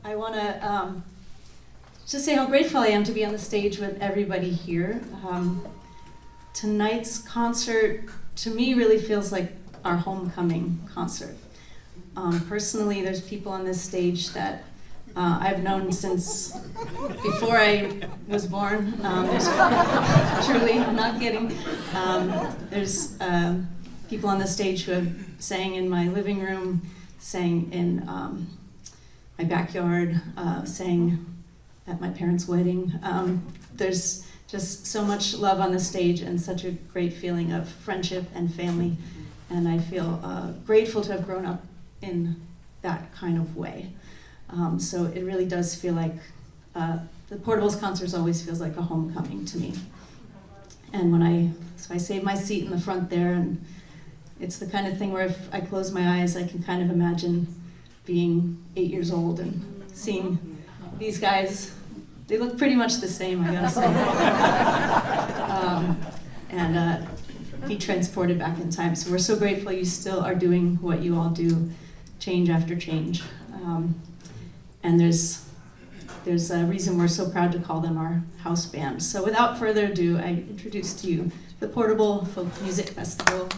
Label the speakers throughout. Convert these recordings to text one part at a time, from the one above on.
Speaker 1: I want to just say how grateful I am to be on the stage with everybody here. Tonight's concert, to me, really feels like our homecoming concert. Personally, there's people on this stage that I've known since before I was born. Truly, I'm not kidding. There's people on the stage who have sang in my living room, sang in my backyard, sang at my parents' wedding. There's just so much love on the stage and such a great feeling of friendship and family. And I feel grateful to have grown up in that kind of way. So it really does feel like the Portables concerts always feels like a homecoming to me. And so I save my seat in the front there, and it's the kind of thing where if I close my eyes, I can kind of imagine being 8 years old and seeing these guys. They look pretty much the same, I gotta say. And be transported back in time. So we're so grateful you still are doing what you all do, change after change. And there's a reason we're so proud to call them our house band. So without further ado, I introduce to you the Portable Folk Music Festival.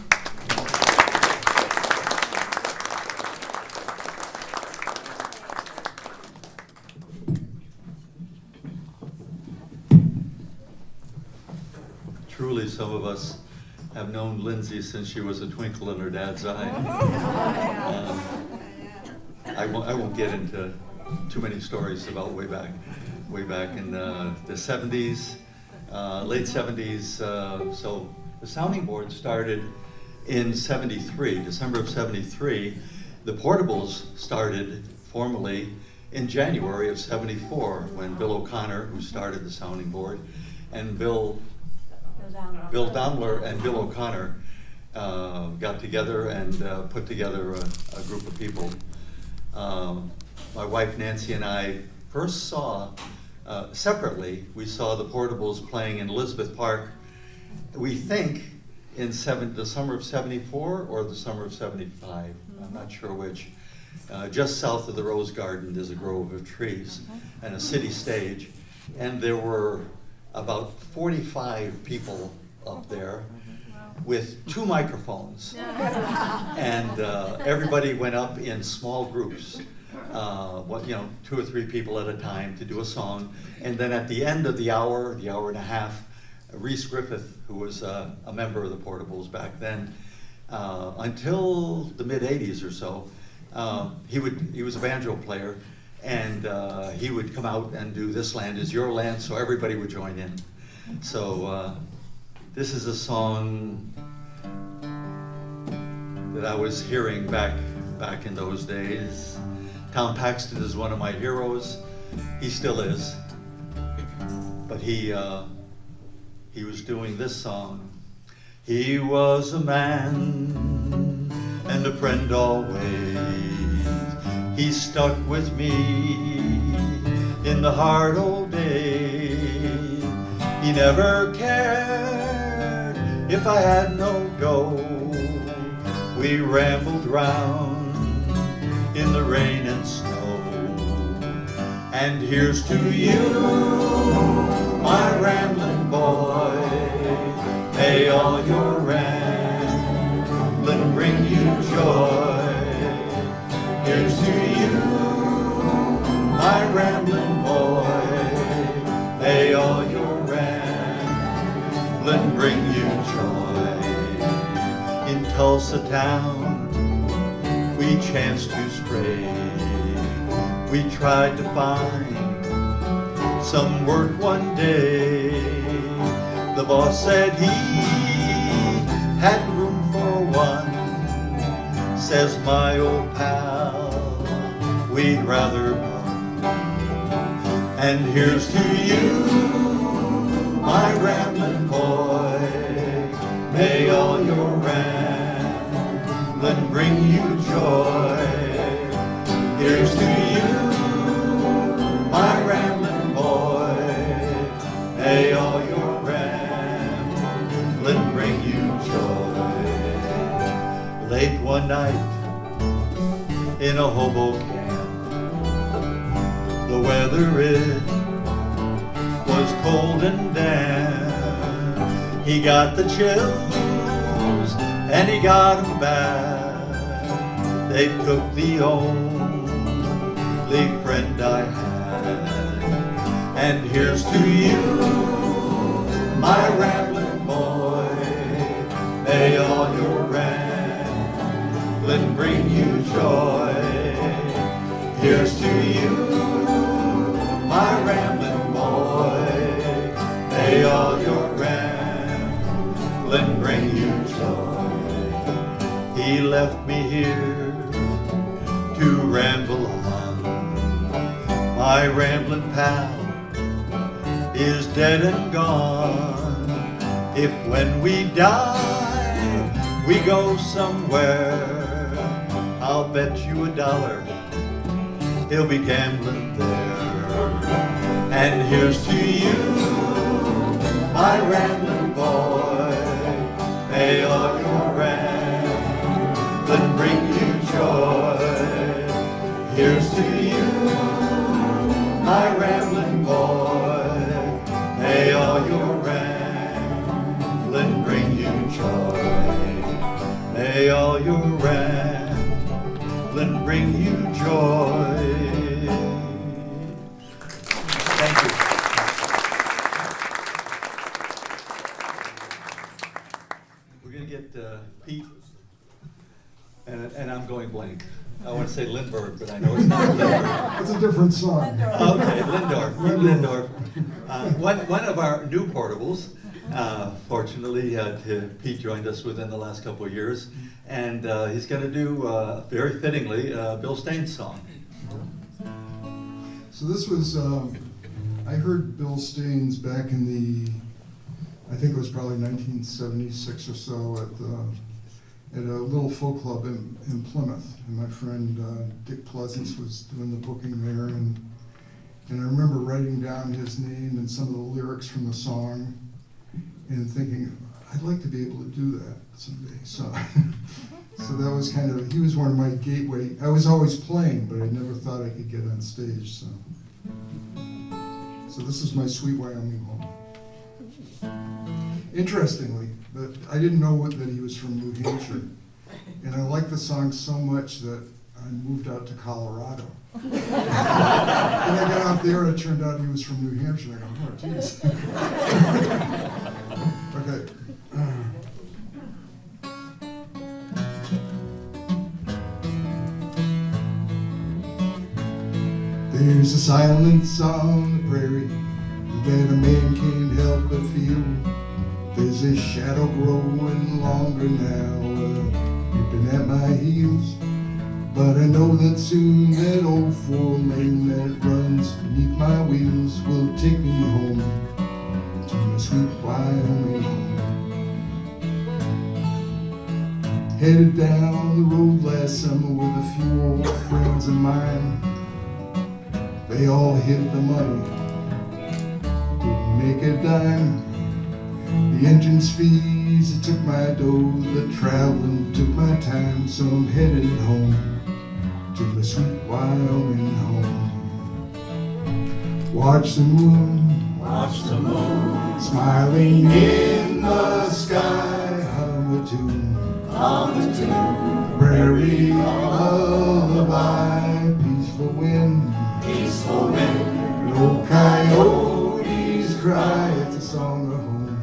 Speaker 2: Truly, some of us have known Lindsay since she was a twinkle in her dad's eye. I won't get into too many stories about way back in the 70s, late 70s. So the sounding board started in 73, December of 73. The Portables started formally in January of 74 when Bill O'Connor, who started the sounding board, and Bill Daimler and Bill O'Connor got together and put together a group of people. My wife Nancy and I first saw, separately, we saw the Portables playing in Elizabeth Park, we think in the summer of 74 or the summer of 75, I'm not sure which. Just south of the Rose Garden, there's a grove of trees and a city stage, and there were about 45 people up there with 2 microphones, and everybody went up in small groups, 2 or 3 people at a time to do a song, and then at the end of the hour and a half, Reese Griffith, who was a member of the Portables back then, until the mid-'80s or so, he was a banjo player, and he would come out and do "This Land Is Your Land," so everybody would join in. So this is a song that I was hearing back in those days. Tom Paxton is one of my heroes. He still is, but he was doing this song. He was a man and a friend always. He stuck with me in the hard old days. He never cared if I had no dough. We rambled round in the rain and snow. And here's to you, my rambling boy. May all your rambling bring you joy. Here's to you, my rambling boy. May all your rambling bring you joy. In Tulsa town, we chanced to stray. We tried to find some work one day. The boss said he had room for one. Says my old pal, we'd rather burn. And here's to you, my rambling boy. May all your rambling bring you joy. Here's to you, my rambling boy. May all your rambling bring you joy. Late one night in a hobo camp, The weather it was cold and damp. He got the chills and he got them bad. They took the only friend I had. And here's to you, my rambling boy. May all your rambling bring you joy. Here's to you, my rambling boy. May all your rambling bring you joy. He left me here to ramble on. My rambling pal is dead and gone. If when we die, we go somewhere, I'll bet you $1 he'll be gambling there. And here's to you, my rambling boy. May all your rambling bring you joy. Here's to you, my rambling boy. May all your rambling bring you joy. May all your rambling bring you joy. Thank you. We're going to get Pete, and I'm going blank. I want to say Lindbergh, but I know it's not Lindbergh.
Speaker 3: It's a different song.
Speaker 2: Okay, Lindorf. One of our new portables. Fortunately, Pete joined us within the last couple of years, and he's going to do, very fittingly, Bill Staines' song.
Speaker 3: So this was, I heard Bill Staines back in the, I think it was probably 1976 or so at a little folk club in Plymouth. And my friend Dick Pleasance was doing the booking there, and I remember writing down his name and some of the lyrics from the song and thinking, I'd like to be able to do that someday. So, so that was kind of, he was one of my gateway. I was always playing, but I never thought I could get on stage. So this is my Sweet Wyoming Home. Interestingly, but I didn't know that he was from New Hampshire, and I liked the song so much that I moved out to Colorado. When I got out there, it turned out he was from New Hampshire. I go, oh, geez. Okay. There's a silence on the prairie that a man can't help but feel. There's a shadow growing longer now, nipping at my heels. But I know that soon that old 4-lane that runs beneath my wheels will take me home to my sweet Wyoming home. Headed down the road last summer with a few old friends of mine. They all hit the money, didn't make a dime. The entrance fees, it took my dough, the traveling took my time. So I'm headed home to my sweet Wyoming home. Watch the moon, smiling in the sky. Hum a tune, prairie lullaby. Peaceful wind, no coyotes cry. It's a song of home,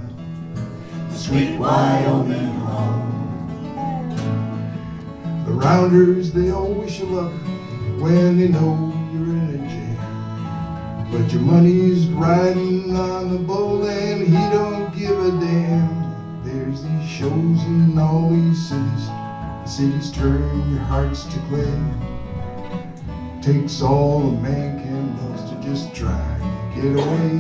Speaker 3: sweet Wyoming home. The rounders, they all wish you luck when they know you're in a jam. But your money's riding on the bull and he don't give a damn. There's these shows in all these cities. The cities turn your hearts to clay. Takes all a man can loves to just try and get away.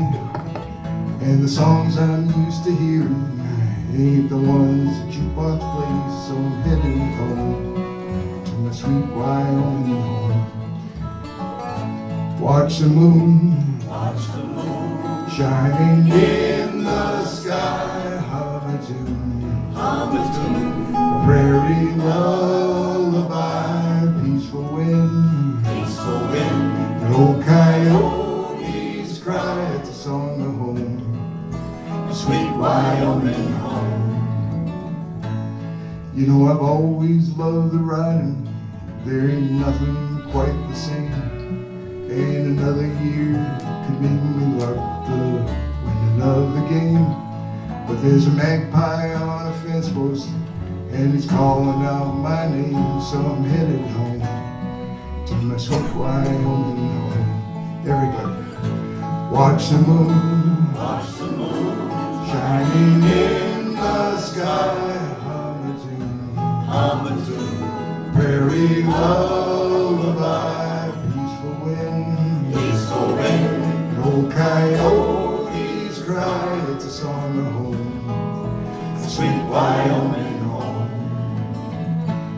Speaker 3: And the songs I'm used to hearing ain't the ones that jukebox plays. So I'm heading home to my sweet Wyoming home. Watch the moon, shining in the sky. Hum a tune, a prairie lullaby. Peaceful wind, no old coyotes cry, it's a song of home, sweet Wyoming home. You know I've always loved the riding, there ain't nothing quite the same. And another year could make me luck to win another game. But there's a magpie on a fence post, and he's calling out my name, so I'm headed home to my sweet Wyoming home. Everybody, watch the moon shining in the sky. Hum a tune, prairie lullaby, peaceful wind, and old coyotes cry, it's a song of home, sweet Wyoming home.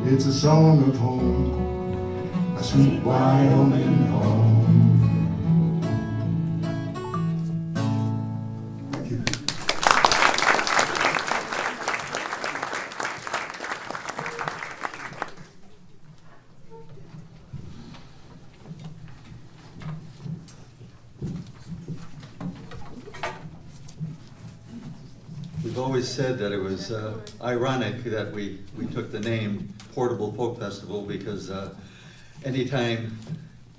Speaker 3: It's a song of home, a sweet Wyoming home. Thank you.
Speaker 2: We've always said that it was ironic that we took the name Portable Folk Festival because anytime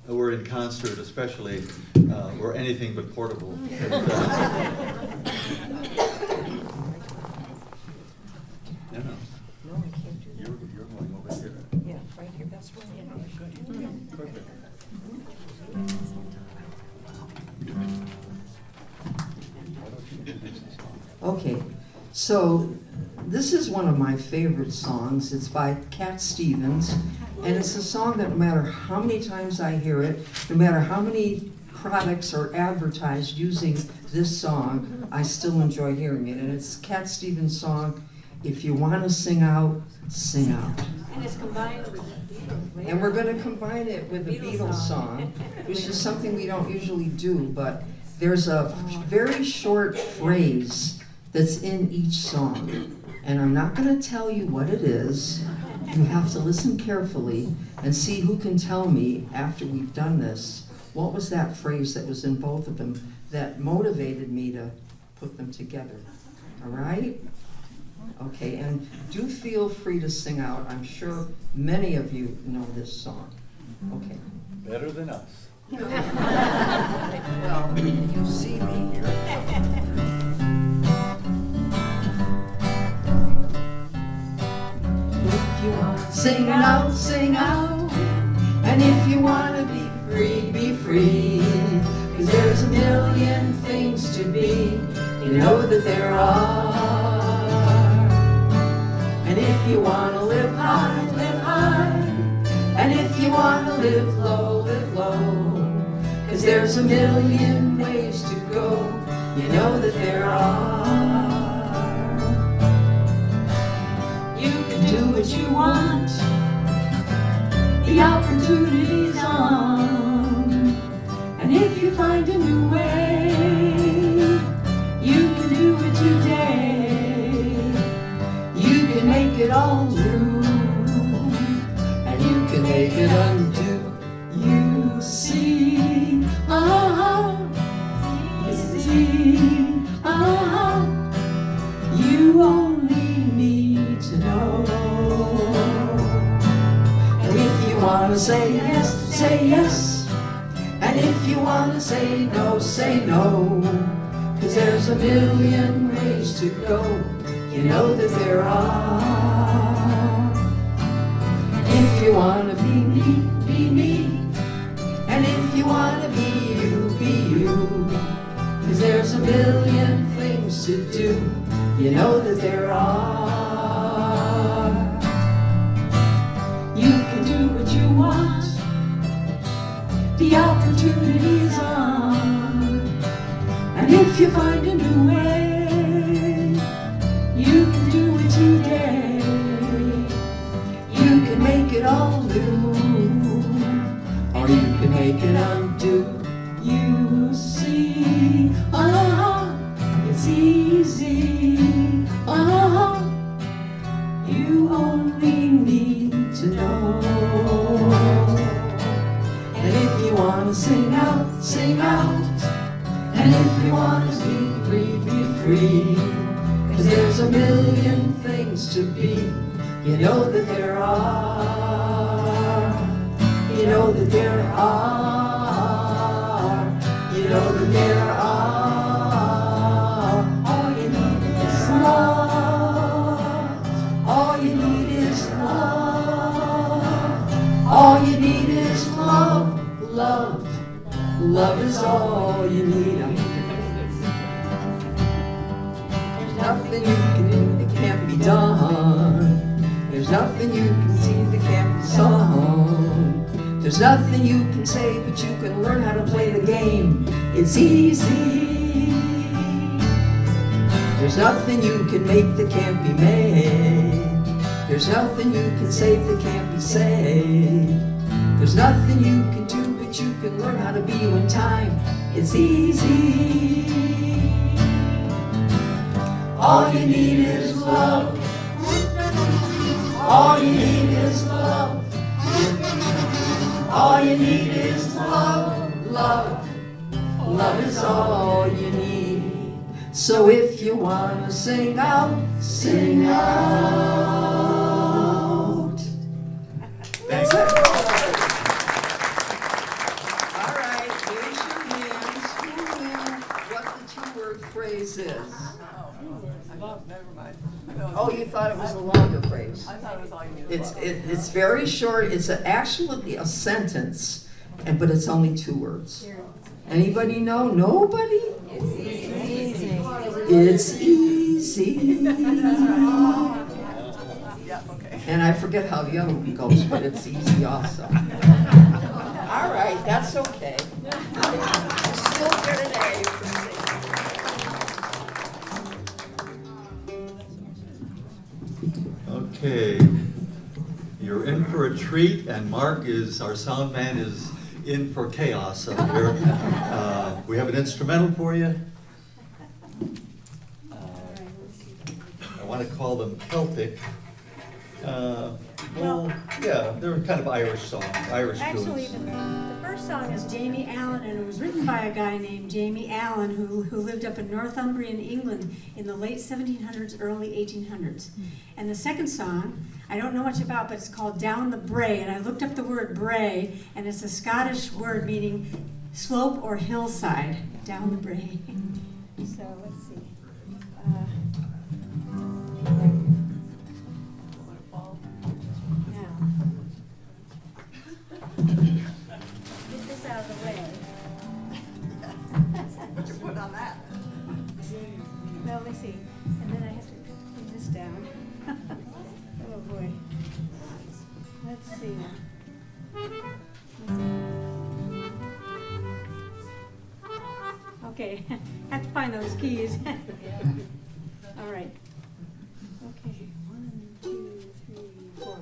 Speaker 2: we're in concert, especially, we're anything but portable. And, no,
Speaker 4: No, I can't do that.
Speaker 2: you're going over here.
Speaker 4: Yeah, right here, that's right.
Speaker 2: Perfect.
Speaker 4: Okay, so this is one of my favorite songs. It's by Cat Stevens, and it's a song that no matter how many times I hear it, no matter how many products are advertised using this song, I still enjoy hearing it. And it's Cat Stevens' song, If You Want to Sing Out, Sing Out.
Speaker 1: And it's combined with the Beatles.
Speaker 4: And we're going to combine it with the Beatles song, which is something we don't usually do, but there's a very short phrase that's in each song. And I'm not going to tell you what it is. You have to listen carefully and see who can tell me after we've done this, what was that phrase that was in both of them that motivated me to put them together. All right? Okay, and do feel free to sing out. I'm sure many of you know this song. Okay.
Speaker 2: Better than us.
Speaker 4: Well, you see me here. If you want to
Speaker 1: Sing out, sing out. And if you want to be free, be free. 'Cause there's a million things to be. You know that there are. And if you want to live high, live high. And if you want to live low, live low. 'Cause there's a million ways to go. You know that there are. You can do what you want. The opportunity's on. And if you find a new way, you can do it today. You can make it all new. And you can make it undo. You see, see, you only need to know. And if you want to say yes, say yes. And if you want to say no, say no. 'Cause there's a million ways to go. You know that there are. If you want to be me, be me. And if you want to be you, be you. 'Cause there's a million things to do. You know that there are. You can do what you want. The opportunity's on. And if you find a new way, you can do it today. You can make it all new. Or you can make it undo. You see, it's easy. You only need to know. And if you want to
Speaker 4: sing out, sing out. And if you wanna be free, be free. 'Cause there's a million things to be. You know that there are. You know that there are. You know that there are. All you need is love. All you need is love. All you need is love. Love. Love is all you need. There's nothing you can do that can't be done. There's nothing you can see that can't be sung. There's nothing you can say, but you can learn how to play the game. It's easy. There's nothing you can make that can't be made. There's nothing you can save that can't be saved. There's nothing you can do, but you can learn how to be when time. It's easy. All you need is love. All you need is love. All you need is love. Love. Love is all you need. So if you wanna sing out, sing out. That's it. All right, raise your hands. Who knew what the two-word phrase is?
Speaker 5: Never mind.
Speaker 4: Oh, you thought it was a longer phrase?
Speaker 5: I thought it was all you needed.
Speaker 4: It's very short. It's actually a sentence, but it's only 2 words. Anybody know? Nobody?
Speaker 5: It's easy.
Speaker 4: It's easy.
Speaker 5: Yeah, okay.
Speaker 4: And I forget how the other one goes, but it's easy also. All right, that's okay. Still get an A for singing.
Speaker 2: Okay, you're in for a treat, and Mark is, our sound man is in for chaos up here. We have an instrumental for you. I want to call them Celtic. Well, yeah, they're kind of Irish songs, Irish
Speaker 6: Actually,
Speaker 2: tunes.
Speaker 6: the first song is Jamie Allen, and it was written by a guy named Jamie Allen who lived up in Northumbrian, England in the late 1700s, early 1800s. And the second song, I don't know much about, but it's called Down the Brae, and I looked up the word brae, and it's a Scottish word meaning slope or hillside, down the brae. So let's see. Now, get this out of the way.
Speaker 5: Put your foot on that.
Speaker 6: Well, let me see. And then I have to put this down. Oh, boy. Let's see. Okay, have to find those keys. All right. Okay, 1, 2, 3, 4.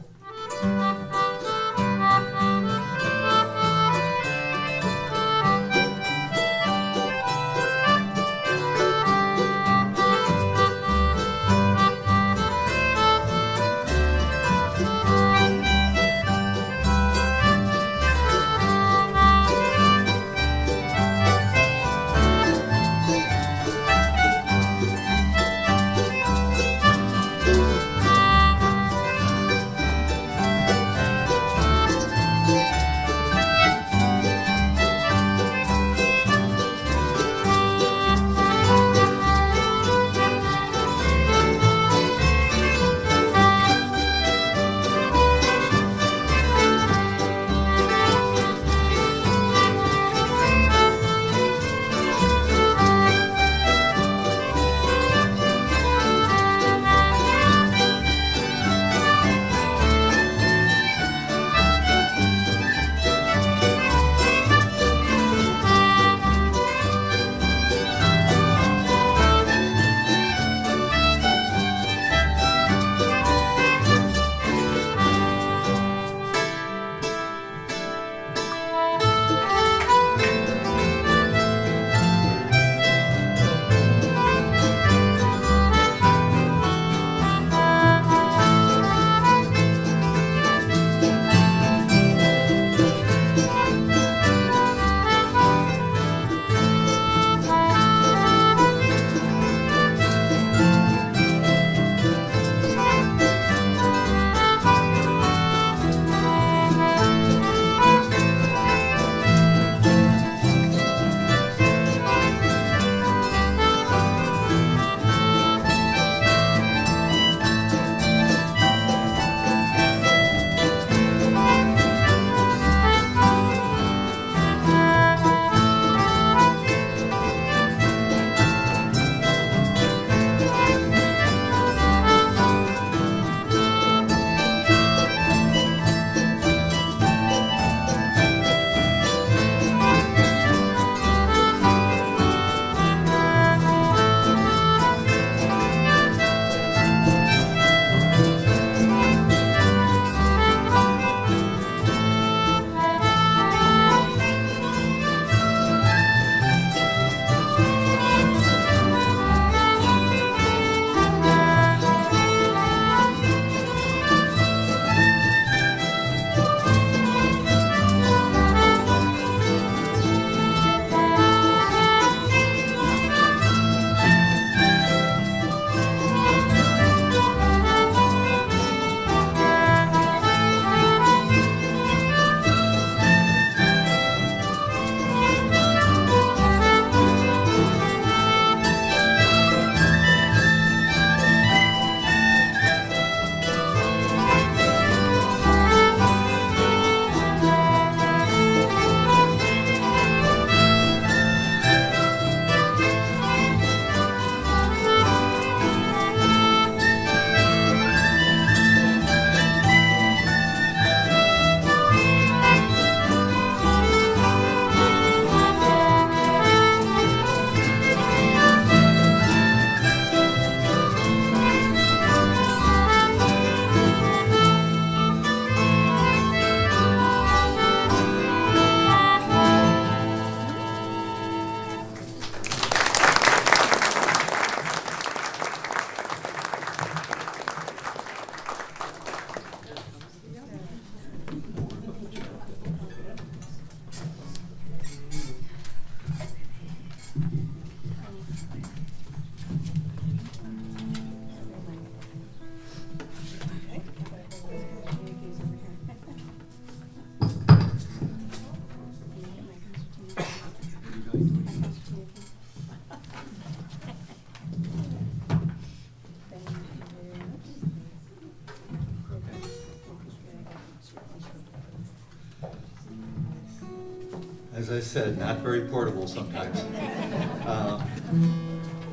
Speaker 2: as I said, not very portable sometimes.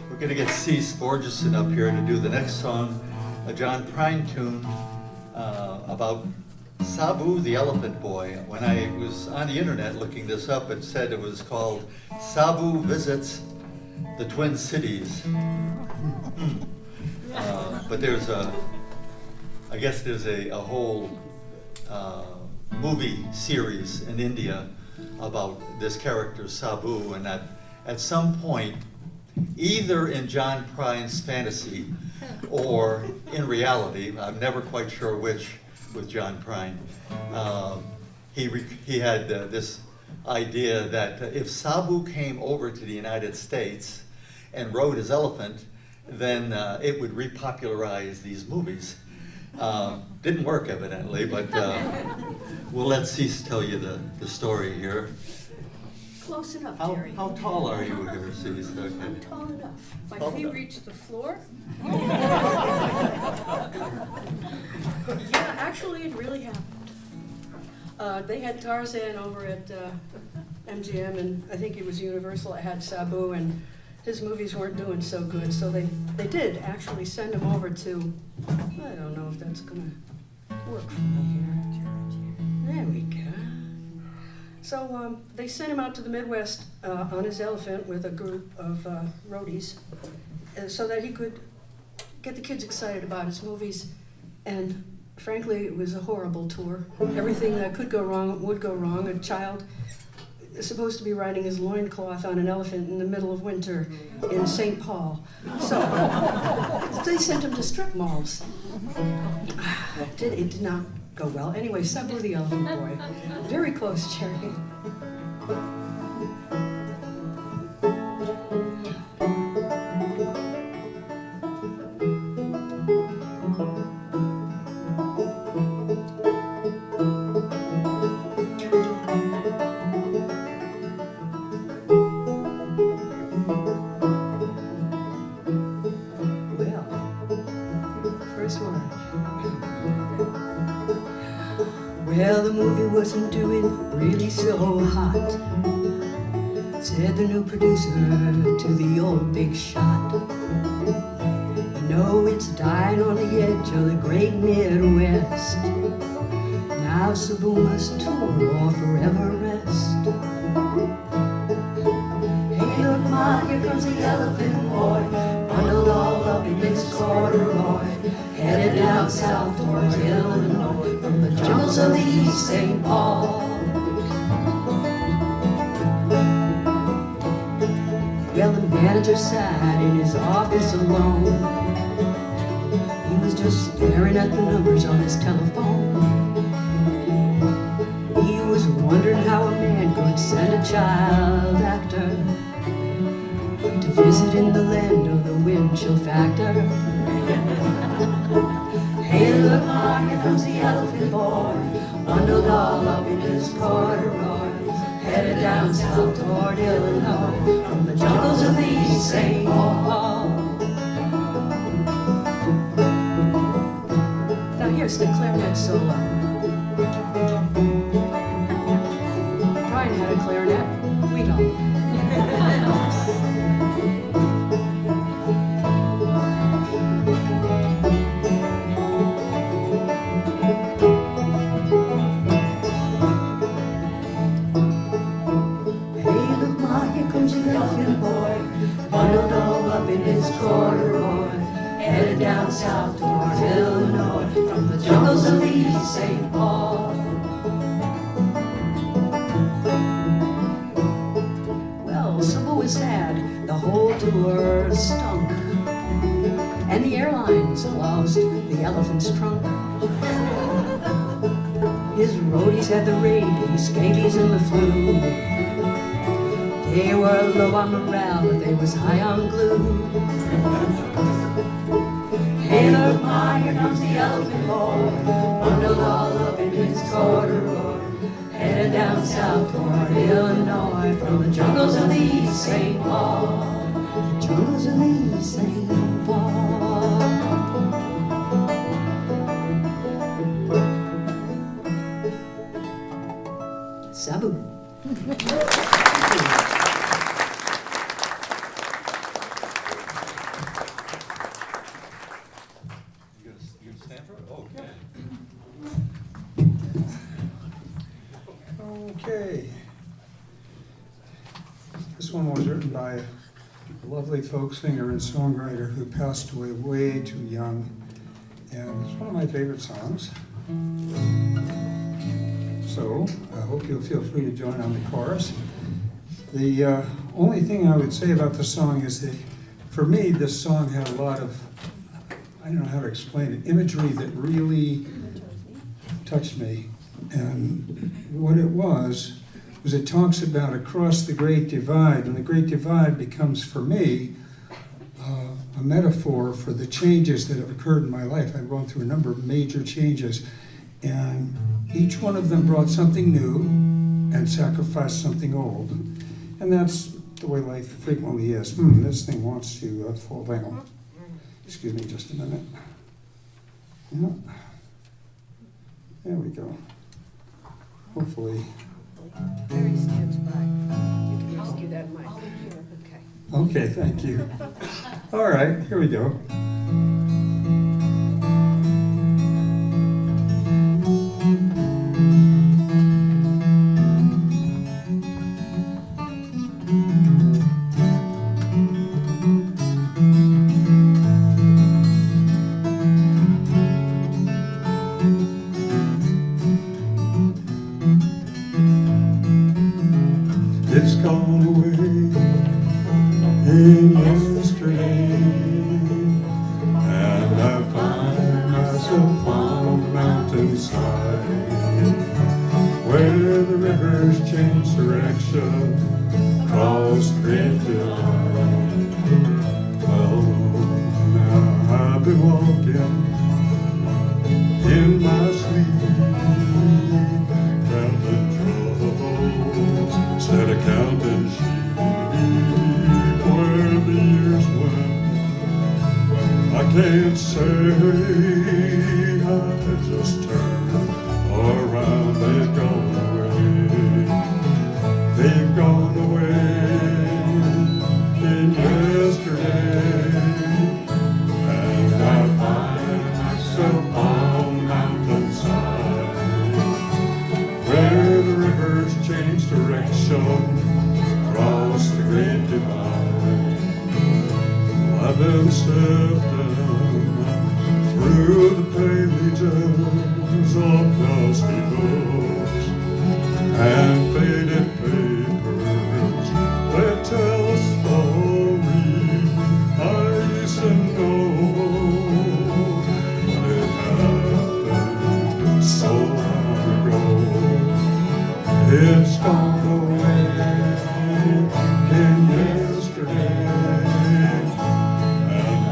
Speaker 2: We're gonna get Cease Borgeson up here to do the next song, a John Prine tune about Sabu the Elephant Boy. When I was on the internet looking this up, it said it was called Sabu Visits the Twin Cities. But I guess there's a whole movie series in India about this character Sabu, and that at some point, either in John Prine's fantasy or in reality, I'm never quite sure which with John Prine, he had this idea that if Sabu came over to the United States and rode his elephant, then it would repopularize these movies. Didn't work evidently, but we'll let Cease tell you the story here.
Speaker 7: Close enough,
Speaker 2: How
Speaker 7: Jerry.
Speaker 2: tall are you here, Cease? Okay.
Speaker 7: I'm tall enough. My
Speaker 2: Tall
Speaker 7: feet
Speaker 2: enough.
Speaker 7: reach the floor. Yeah, actually, it really happened. They had Tarzan over at MGM, and I think it was Universal. It had Sabu, and his movies weren't doing so good, so they did actually send him over to, I don't know if that's gonna work for me here. There we go. So they sent him out to the Midwest on his elephant with a group of roadies so that he could get the kids excited about his movies. And frankly, it was a horrible tour. Everything that could go wrong would go wrong. A child is supposed to be riding his loincloth on an elephant in the middle of winter in St. Paul. So they sent him to strip malls. It did not go well. Anyway, Sabu the Elephant Boy. Very close, Jerry. Well, first word. Well, the movie wasn't doing really so hot, said the new producer to the old big shot. You know it's dying on the edge of the great Midwest. Now Sabu must tour or forever rest. Hey, look, Ma, here comes the elephant boy, bundled all up in his corduroy, headed down south towards Illinois, from the jungles of the East St. Paul. Well, the manager sat in his office alone. He was just staring at the numbers on his telephone. He was wondering how a man could send a child actor to visit in the land of the wind chill factor. Hey, look, Ma, here comes the elephant boy, bundled all up in his corduroy, headed down south toward Illinois, from the jungles of the East St. Paul. Now here's the clarinet solo. Brian had a clarinet, we don't. Bundled all up in his corduroy, headed down south towards Illinois, from the jungles of the East St. Paul. Well, Sabu was sad, the whole tour stunk, and the airlines lost the elephant's trunk. His roadies had the rabies, scabies, and the flu. They were low on morale, but they was high on glue. Hey, look, Ma, here comes the elephant boy, bundled all up in his corduroy, headed down south toward Illinois, from the jungles of the East St. Paul. The jungles of the East St. Paul. Sabu.
Speaker 2: You gonna stand for it? Okay.
Speaker 8: Okay. This one was written by a lovely folk singer and songwriter who passed away way too young. And it's one of my favorite songs. So I hope you'll feel free to join on the chorus. The only thing I would say about the song is that for me, this song had a lot of, I don't know how to explain it, imagery that really touched me. And what it was it talks about across the Great Divide, and the Great Divide becomes, for me, a metaphor for the changes that have occurred in my life. I've gone through a number of major changes, and each one of them brought something new and sacrificed something old. And that's the way life frequently is. This thing wants to fall down. Excuse me just a minute. Yeah. There we go. Hopefully.
Speaker 7: Mary stands by. You can rescue that mic. Okay.
Speaker 8: Okay, thank you. All right, here we go. It's gone away in yesterday, and I find myself on the mountainside, where the rivers change direction, cross the great divide. Oh, now I've been walking in my sleep, counting troubles instead of counting sheep. Where the years went, I can't say. I just turned around, they've gone away. They've gone away in yesterday, and I find myself on the mountainside, where the rivers change direction, cross the great divide. I've been sifting through the pages of dusty books and faded papers that tell a story I used to know, but it happened so long ago. It's gone away in yesterday, and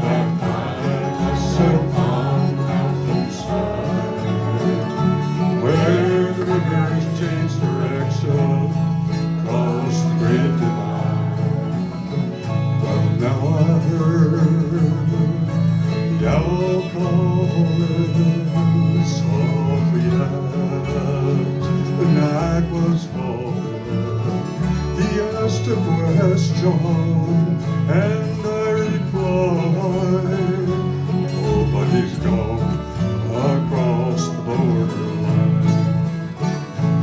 Speaker 8: I find myself on the mountainside, where the rivers change direction, cross the great divide. Well, now I heard the owl calling softly as the night was falling. He asked a question, and I replied, oh, but he's gone across the borderline.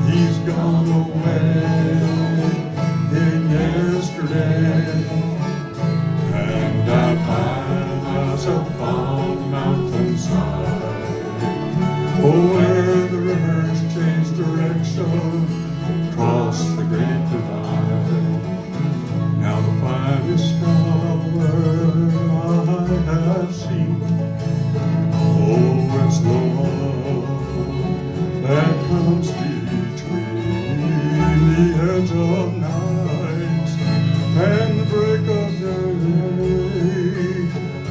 Speaker 8: He's gone away in yesterday, and I find myself on the mountainside, oh, where the rivers change direction, cross the great divide. Now the finest flower I have seen, oh, it's the one that comes between the edge of night and the break of day,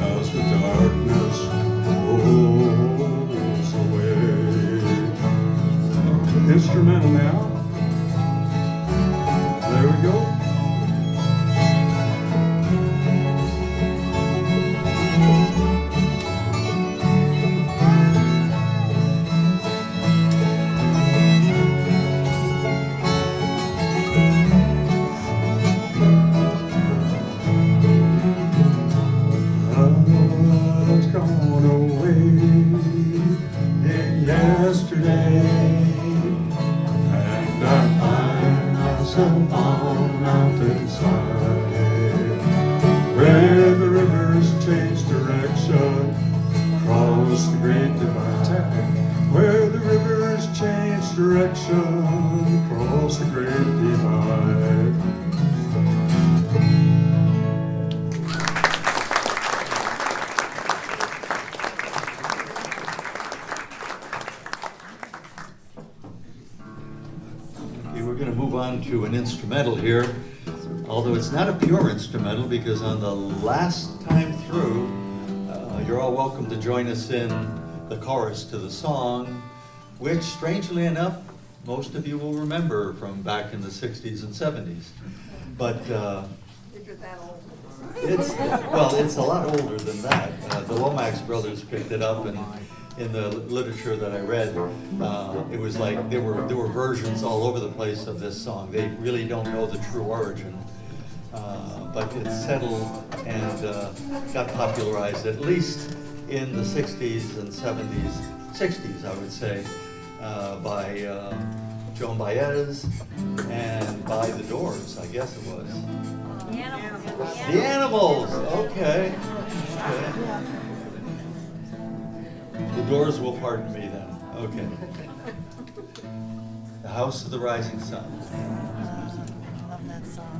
Speaker 8: as the darkness rolls away. Instrumental now. There we go. lonesome on mountainside, where the rivers change direction, cross the great divide. Where the rivers change direction, cross the great divide.
Speaker 2: We're going to move on to an instrumental here, although it's not a pure instrumental, because on the last time through, you're all welcome to join us in the chorus to the song, which, strangely enough, most of you will remember from back in the 60s and 70s. But
Speaker 5: If you're that old.
Speaker 2: it's a lot older than that. The Lomax brothers picked it up, and in the literature that I read, it was like there were versions all over the place of this song. They really don't know the true origin, but it settled and got popularized at least in the 60s and 70s, 60s I would say, by Joan Baez and by the Doors, I guess it was. The Animals, okay. The Doors will pardon me then. Okay. The House of the Rising Sun.
Speaker 5: Love that song.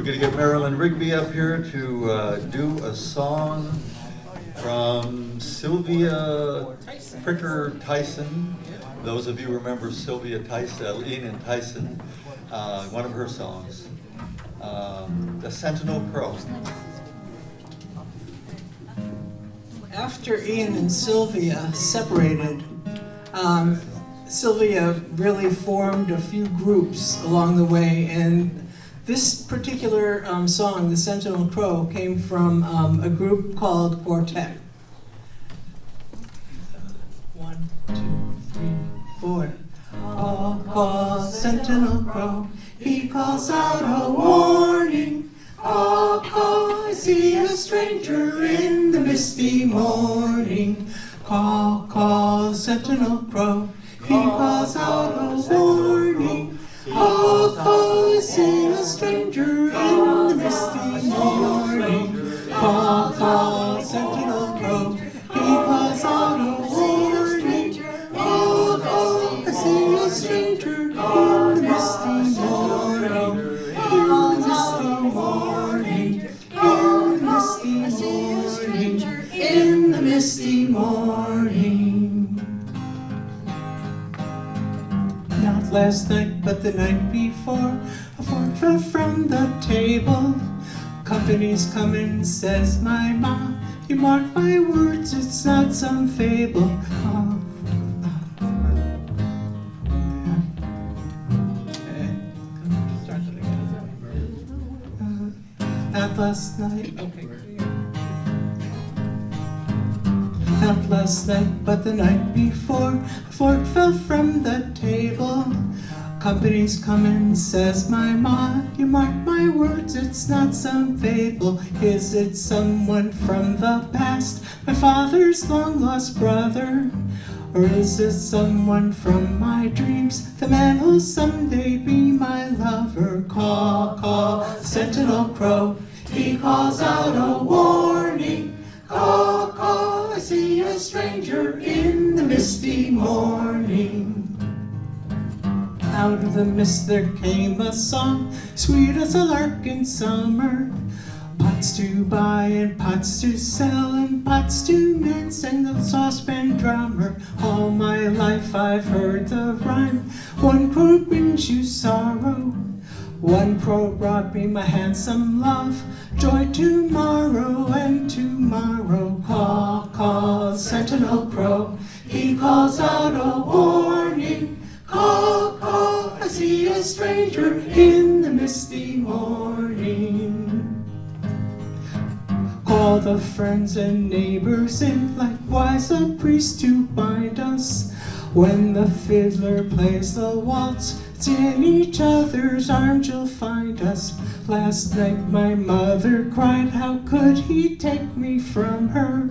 Speaker 2: Going to get Marilyn Rigby up here to do a song from Sylvia Pricker Tyson. Those of you remember Sylvia Tyson, Ian Tyson, one of her songs, The Sentinel Crow.
Speaker 9: After Ian and Sylvia separated, Sylvia really formed a few groups along the way, and this particular song, The Sentinel Crow, came from a group called Quartet. 1, 2, 3, 4. Caw, Sentinel Crow, he calls out a warning. Caw, I see a stranger in the misty morning. Caw, Sentinel Crow, he calls out a warning. Caw, I see a stranger in the misty morning. Caw, the night before, a fork fell from the table. Company's coming, says my ma. You mark my words, it's not some fable. Not last night, okay. Not last night, but the night before, a fork fell from the table. Company's coming, says my ma. You mark my words, it's not some fable. Is it someone from the past, my father's long-lost brother? Or is it someone from my dreams, the man who'll someday be my lover? Caw, caw, sentinel crow, he calls out a warning. Caw, caw, I see a stranger in the misty morning. Out of the mist there came a song, sweet as a lark in summer. Pots to buy and pots to sell and pots to mend, sang the saucepan drummer. All my life I've heard the rhyme, one crow brings you sorrow. One crow brought me my handsome love, joy tomorrow and tomorrow. Caw, caw, sentinel crow, he calls out a warning. Caw, caw, I see a stranger in the misty morning. Call the friends and neighbors in, likewise a priest to bind us. When the fiddler plays the waltz, it's in each other's arms you'll find us. Last night my mother cried, how could he take me from her?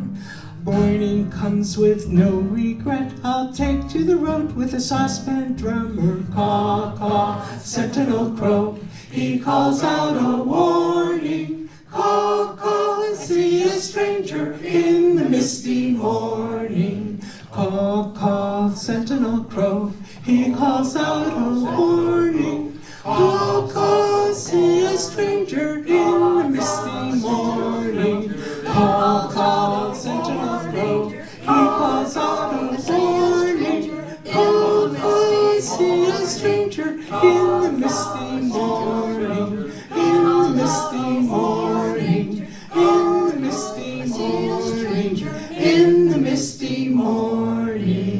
Speaker 9: Morning comes with no regret, I'll take to the road with a saucepan drummer. Caw, caw, sentinel crow, he calls out a warning. Caw, caw, I see a stranger in the misty morning. Caw, caw, sentinel crow, he calls out a warning. Caw, caw, I see a stranger in the misty morning. Caw, caw, sentinel crow, he calls out a warning. Caw, caw, I see a stranger in the misty morning. In the misty morning, in the misty morning, in the misty morning.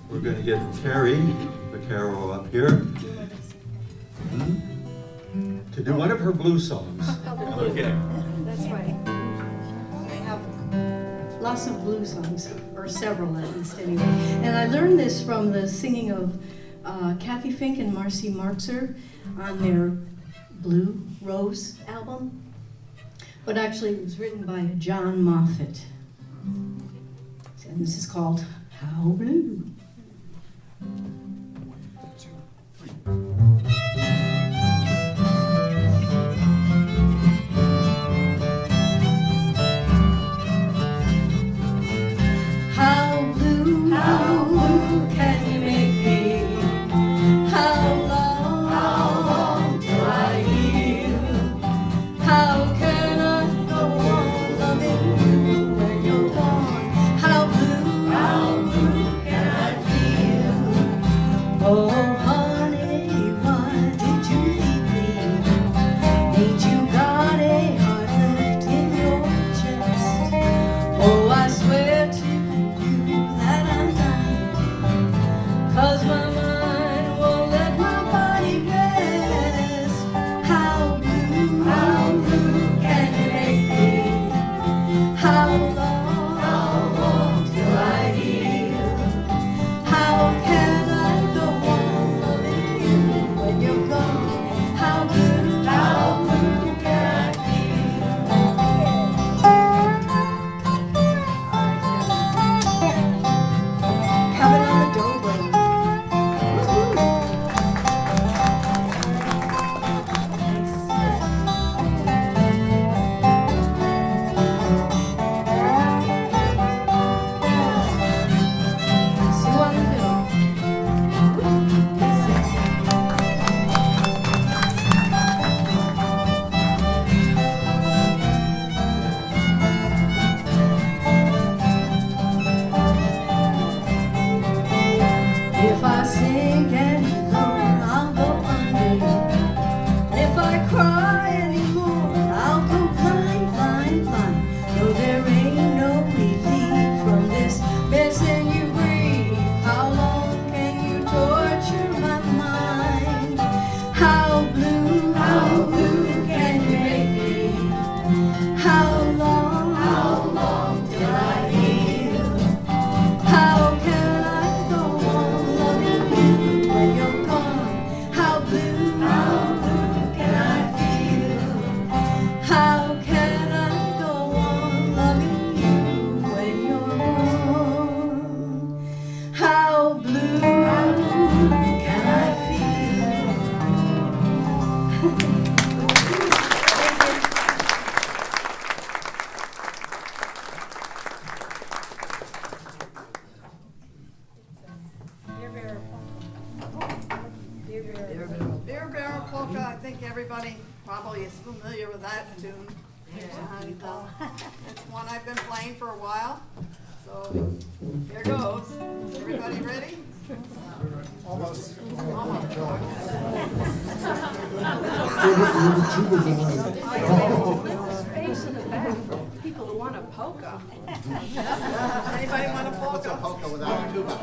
Speaker 2: We're going to get Terry Vaccaro up here to do one of her blues songs. Okay.
Speaker 1: That's right. I have lots of blues songs, or several at least anyway. And I learned this from the singing of Kathy Fink and Marcy Marxer on their Blue Rose album. But actually it was written by John Moffat. And this is called How Blue. How blue can you make me? How long till I heal? How can I go on loving you when you're gone? How blue can I
Speaker 5: everybody's familiar with that tune. And it's one I've been playing for a while. So here goes. Everybody ready?
Speaker 3: Almost.
Speaker 7: Space in the back for people who want a polka.
Speaker 5: Anybody want a polka?
Speaker 3: What's a polka without a tuba?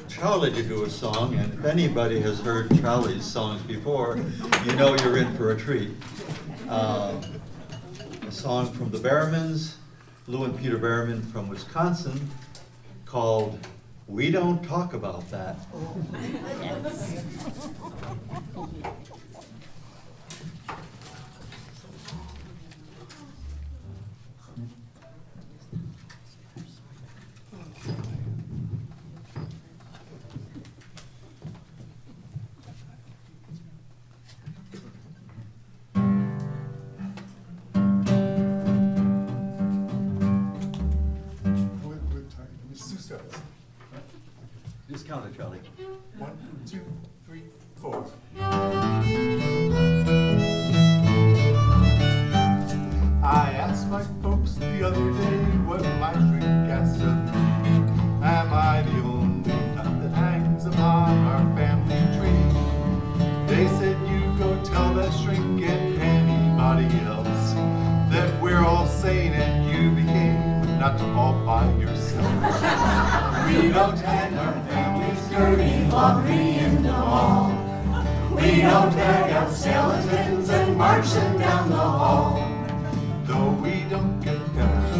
Speaker 2: Charlie to do a song, and if anybody has heard Charlie's songs before, you know you're in for a treat. A song from the Berrimans, Lou and Peter Berriman from Wisconsin, called We Don't Talk About That. Just count it, Charlie.
Speaker 10: 1, 2, 3, 4. I asked my folks the other day what my drink asked of me. Am I the only nut that hangs upon our family tree? They said you go tell that shrink and anybody else that we're all sane and you became not all by yourself. We don't hang our family's dirty laundry in the mall. We don't drag out skeletons and march them down the hall. Though we don't get pepper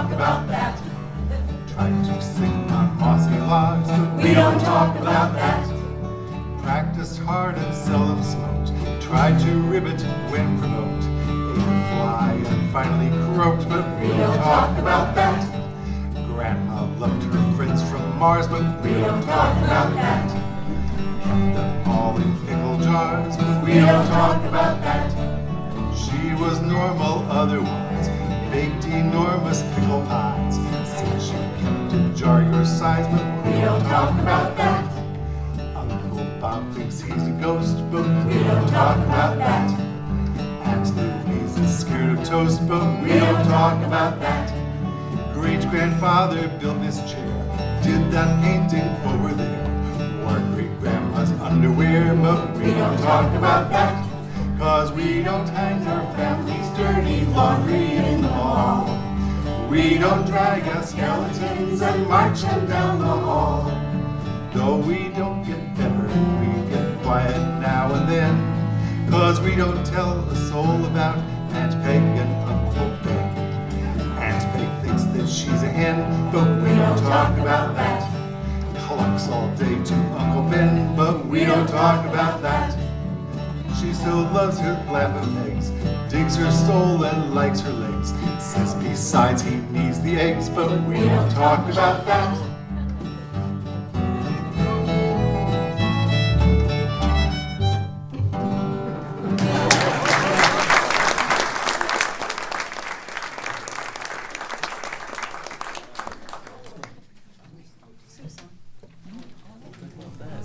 Speaker 10: talk about that. Tried to sing on mossy logs, but we don't talk about that. Practiced hard and seldom smoked, tried to ribbit when provoked, ate a fly and finally croaked, but we don't talk about that. Grandma loved her friends from Mars, but we don't talk about that. Kept them all in pickle jars, but we don't talk about that. She was normal otherwise, baked enormous pickle pies. Said she kept a jar your size, but we don't talk about that. Uncle Bob thinks he's a ghost, but we don't talk about that. Aunt Louise is scared of toast, but we don't talk about that. Great-grandfather built this chair, did that painting over there, wore great-grandma's underwear, but we don't talk about that. 'Cause we don't hang our family's dirty laundry in the hall. We don't drag our skeletons and march them down the hall. Though we don't get better, we get quiet now and then. 'Cause we don't tell a soul about Aunt Peg and Uncle Ben. Aunt Peg thinks that she's a hen, but we don't talk about that. Clucks all day to Uncle Ben, but we don't talk about that. She still loves her laughing eggs, digs her soul and likes her legs. Says besides he needs the eggs, but we don't talk about that.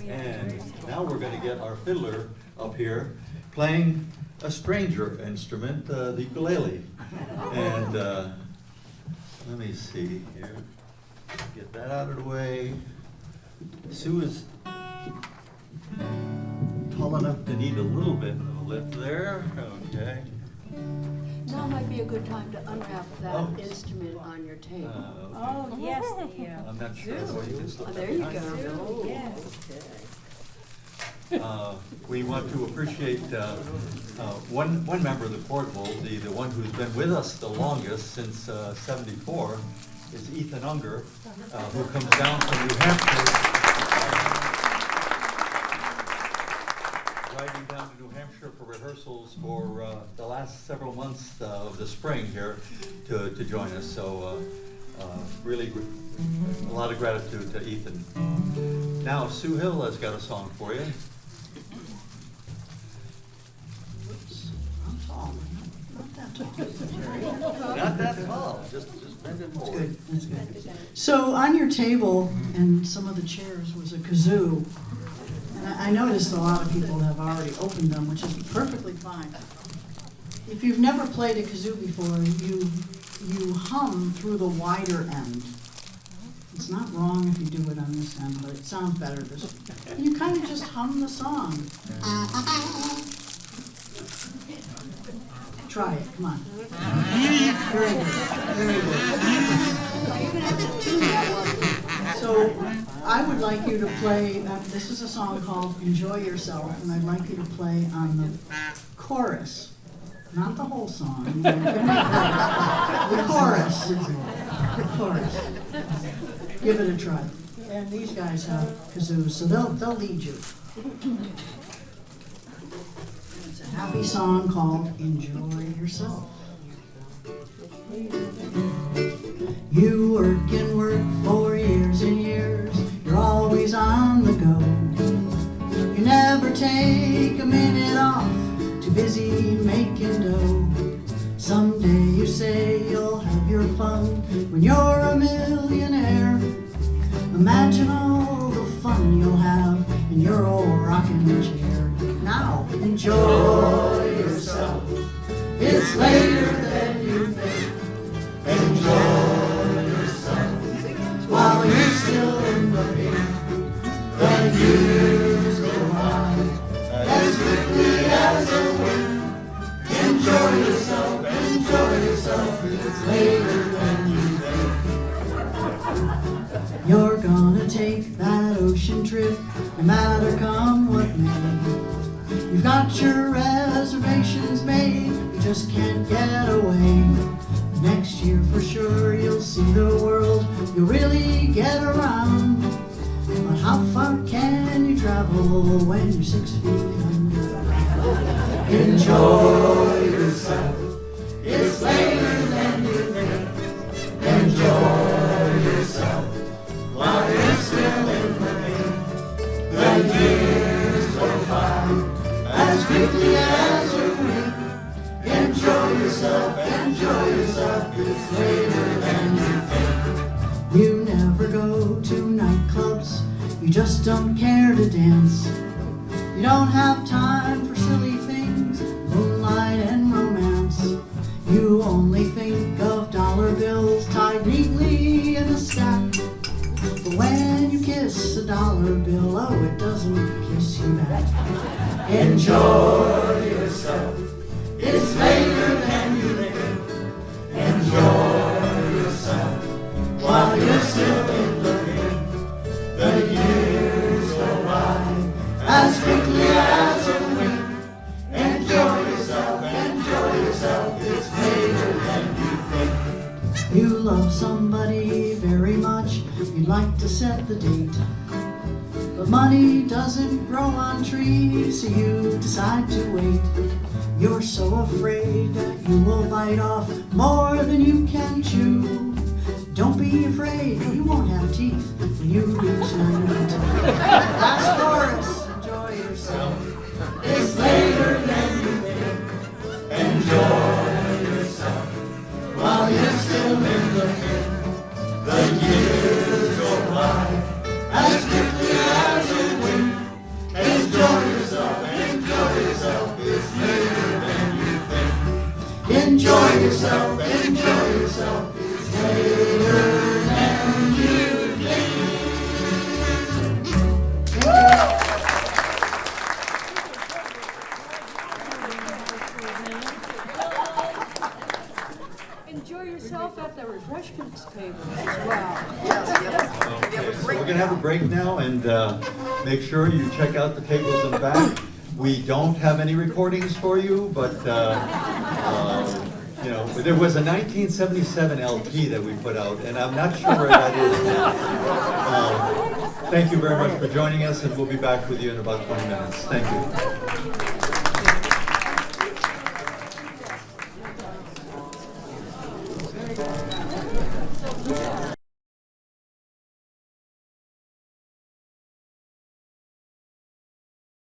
Speaker 2: And now we're going to get our fiddler up here playing a stranger instrument, the ukulele. And let me see here. Get that out of the way. Sue is tall enough to need a little bit of a lift there. Okay.
Speaker 7: Now might be a good time to unwrap that
Speaker 2: Oh.
Speaker 7: instrument on your table.
Speaker 2: Okay.
Speaker 6: Oh, yes,
Speaker 2: I'm not sure where you can slip
Speaker 7: Oh,
Speaker 2: that
Speaker 7: there you
Speaker 2: behind
Speaker 7: go.
Speaker 6: yes.
Speaker 2: We want to appreciate one member of the portable, the one who's been with us the longest since '74, is Ethan Unger, who comes down from New Hampshire. Riding down to New Hampshire for rehearsals for the last several months of the spring here to join us. So really a lot of gratitude to Ethan. Now Sue Hill has got a song for you. Whoops, I'm tall. Not that tall. Not that tall, just bend it forward.
Speaker 11: That's good. So on your table and some of the chairs was a kazoo. And I noticed a lot of people have already opened them, which is perfectly fine. If you've never played a kazoo before, you hum through the wider end. It's not wrong if you do it on this end, but it sounds better this way. You kind of just hum the song. Try it, come on. Very good, very good. So I would like you to play, this is a song called Enjoy Yourself, and I'd like you to play on the chorus, not the whole song. The chorus. The chorus. Give it a try. And these guys have kazoos, so they'll lead you. It's a happy song called Enjoy Yourself. You work and work for years and years. You're always on the go. You never take a minute off. Too busy making dough. Someday you say you'll have your fun when you're a millionaire. Imagine all the fun you'll have in your old rocking chair. Now enjoy yourself. It's later than you think. Enjoy yourself while you're still in the pink. When years go by as quickly as a wind. Enjoy yourself, it's later than you think. You're gonna take that ocean trip, no matter come what may. You've got your reservations made, you just can't get away. Next year for sure you'll see the world, you'll really get around. But how far can you travel when you're 6 feet under? Enjoy yourself, it's later than you think. Enjoy yourself while you're still in the game. The years go by as quickly as you wink. Enjoy yourself, it's later than you think. You never go to nightclubs, you just don't care to dance. You don't have time for silly things, moonlight and romance. You only think of dollar bills tied neatly in a stack. But when you kiss a dollar bill, oh, it doesn't kiss you back. Enjoy yourself, it's later than you think. Enjoy yourself while you're still in the game. The years go by as quickly as a wink. Enjoy yourself, it's later than you think. You love somebody very much, you'd like to set the date. But money doesn't grow on trees, so you decide to wait. You're so afraid that you will bite off more than you can chew. Don't be afraid, you won't have teeth when you reach 92. Last chorus, enjoy yourself, it's later than you think. Enjoy yourself while you're still in the pit. The years go by as quickly as a wink. Enjoy yourself, it's later than you think. Enjoy yourself, it's later than you think.
Speaker 7: Enjoy yourself at the refreshments table as well.
Speaker 2: Okay, so we're going to have a break now, and make sure you check out the tables in the back. We don't have any recordings for you, but you know, there was a 1977 LP that we put out, and I'm not sure where that is now. Thank you very much for joining us, and we'll be back with you in about 20 minutes. Thank you.